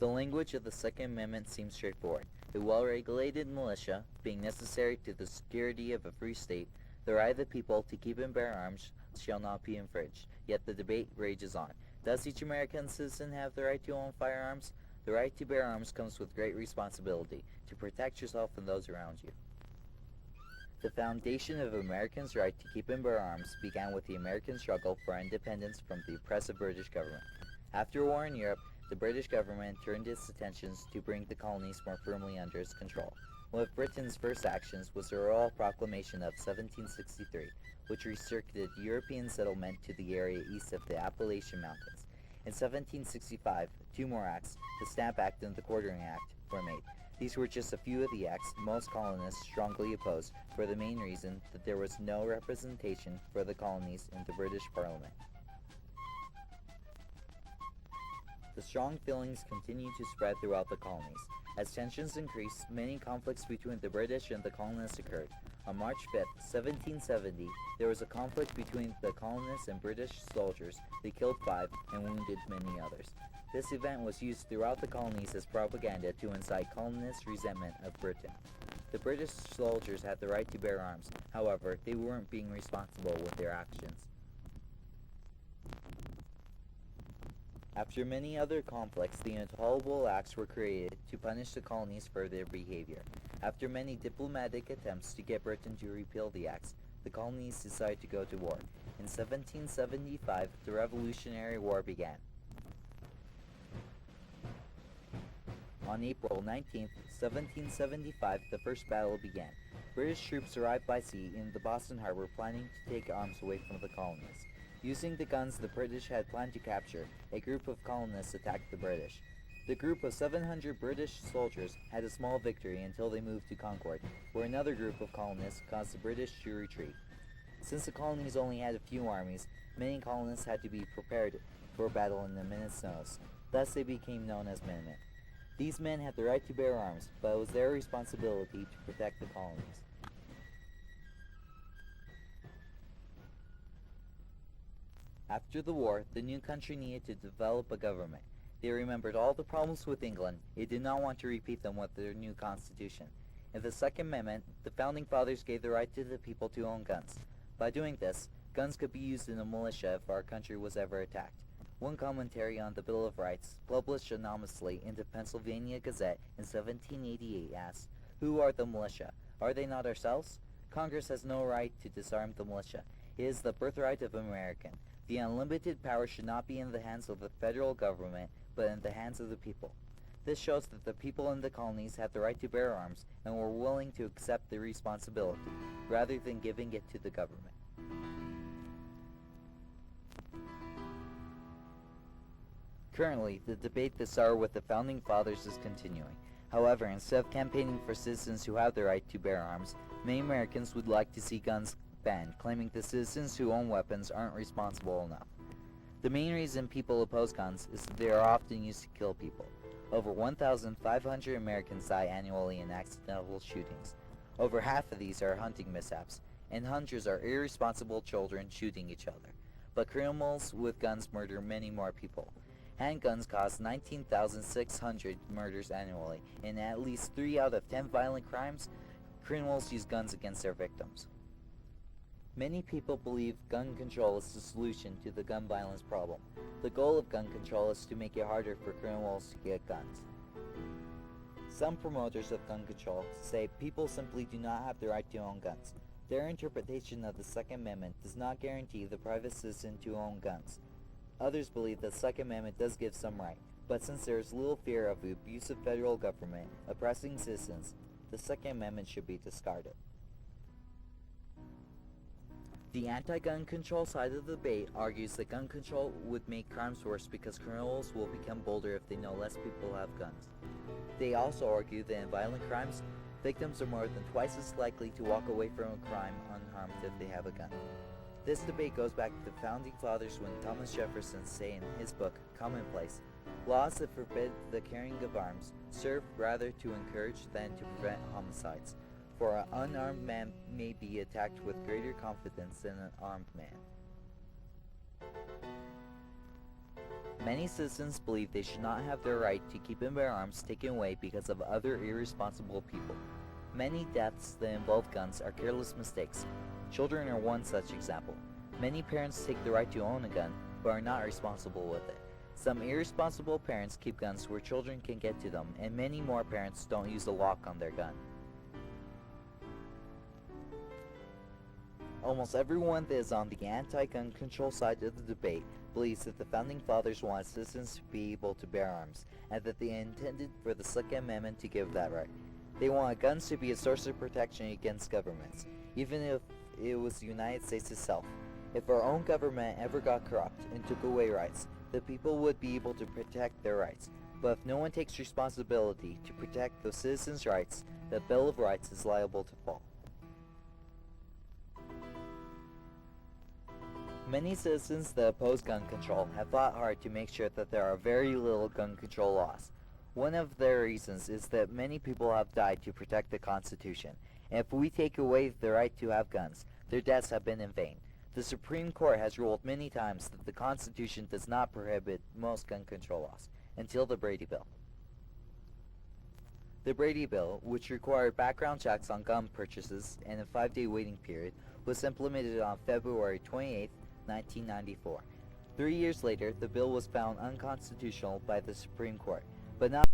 The language of the Second Amendment seems straightforward. A well-regulated militia, being necessary to the security of a free state, the right of the people to keep and bear arms shall not be infringed. Yet the debate rages on. Does each American citizen have the right to own firearms? The right to bear arms comes with great responsibility, to protect yourself and those around you. The foundation of Americans' right to keep and bear arms began with the American struggle for independence from the oppressive British government. After a war in Europe, the British government turned its attentions to bring the colonies more firmly under its control. One of Britain's first actions was the Royal Proclamation of 1763, which restricted European settlement to the area east of the Appalachian Mountains. In 1765, two more acts, the Stamp Act and the Quartering Act, were made. These were just a few of the acts most colonists strongly opposed, for the main reason that there was no representation for the colonies in the British Parliament. The strong feelings continued to spread throughout the colonies. As tensions increased, many conflicts between the British and the colonists occurred. On March 5, 1770, there was a conflict between the colonists and British soldiers. They killed 5 and wounded many others. This event was used throughout the colonies as propaganda to incite colonist resentment of Britain. The British soldiers had the right to bear arms. However, they weren't being responsible with their actions. After many other conflicts, the Intolerable Acts were created to punish the colonies for their behavior. After many diplomatic attempts to get Britain to repeal the acts, the colonies decided to go to war. In 1775, the Revolutionary War began. On April 19, 1775, the first battle began. British troops arrived by sea in the Boston harbor, planning to take arms away from the colonies. Using the guns the British had planned to capture, a group of colonists attacked the British. The group of 700 British soldiers had a small victory until they moved to Concord, where another group of colonists caused the British to retreat. Since the colonies only had a few armies, many colonists had to be prepared for battle in the minute's notice. Thus they became known as Minutemen. These men had the right to bear arms, but it was their responsibility to protect the colonies. After the war, the new country needed to develop a government. They remembered all the problems with England. They did not want to repeat them with their new constitution. In the Second Amendment, the Founding Fathers gave the right to the people to own guns. By doing this, guns could be used in a militia if our country was ever attacked. One commentary on the Bill of Rights, published anonymously in the Pennsylvania Gazette in 1788, asks, "Who are the militia? Are they not ourselves? Congress has no right to disarm the militia. It is the birthright of American. The unlimited power should not be in the hands of the federal government, but in the hands of the people." This shows that the people in the colonies had the right to bear arms and were willing to accept the responsibility, rather than giving it to the government. Currently, the debate that started with the Founding Fathers is continuing. However, instead of campaigning for citizens who have the right to bear arms, many Americans would like to see guns banned, claiming the citizens who own weapons aren't responsible enough. The main reason people oppose guns is that they are often used to kill people. Over 1,500 Americans die annually in accidental shootings. Over half of these are hunting mishaps, and hundreds are irresponsible children shooting each other. But criminals with guns murder many more people. Handguns cause 19,600 murders annually, and at least 3 out of 10 violent crimes, criminals use guns against their victims. Many people believe gun control is the solution to the gun violence problem. The goal of gun control is to make it harder for criminals to get guns. Some promoters of gun control say people simply do not have the right to own guns. Their interpretation of the Second Amendment does not guarantee the private citizen to own guns. Others believe the Second Amendment does give some right, but since there is little fear of the abusive federal government oppressing citizens, the Second Amendment should be discarded. The anti-gun control side of the debate argues that gun control would make crimes worse because criminals will become bolder if they know less people have guns. They also argue that in violent crimes, victims are more than twice as likely to walk away from a crime unharmed if they have a gun. This debate goes back to the Founding Fathers when Thomas Jefferson said in his book, Commonplace, "Laws that forbid the carrying of arms serve rather to encourage than to prevent homicides, for an unarmed man may be attacked with greater confidence than an armed man." Many citizens believe they should not have their right to keep and bear arms taken away because of other irresponsible people. Many deaths that involve guns are careless mistakes. Children are one such example. Many parents take the right to own a gun, but are not responsible with it. Some irresponsible parents keep guns where children can get to them, and many more parents don't use a lock on their gun. Almost everyone that is on the anti-gun control side of the debate believes that the Founding Fathers wanted citizens to be able to bear arms, and that they intended for the Second Amendment to give that right. They wanted guns to be a source of protection against governments, even if it was the United States itself. If our own government ever got corrupt and took away rights, the people would be able to protect their rights. But if no one takes responsibility to protect those citizens' rights, the Bill of Rights is liable to fall. Many citizens that oppose gun control have fought hard to make sure that there are very little gun control laws. One of their reasons is that many people have died to protect the Constitution, and if we take away the right to have guns, their deaths have been in vain. The Supreme Court has ruled many times that the Constitution does not prohibit most gun control laws, until the Brady Bill. The Brady Bill, which required background checks on gun purchases and a 5-day waiting period, was implemented on February 28, 1994. 3 years later, the bill was found unconstitutional by the Supreme Court, but not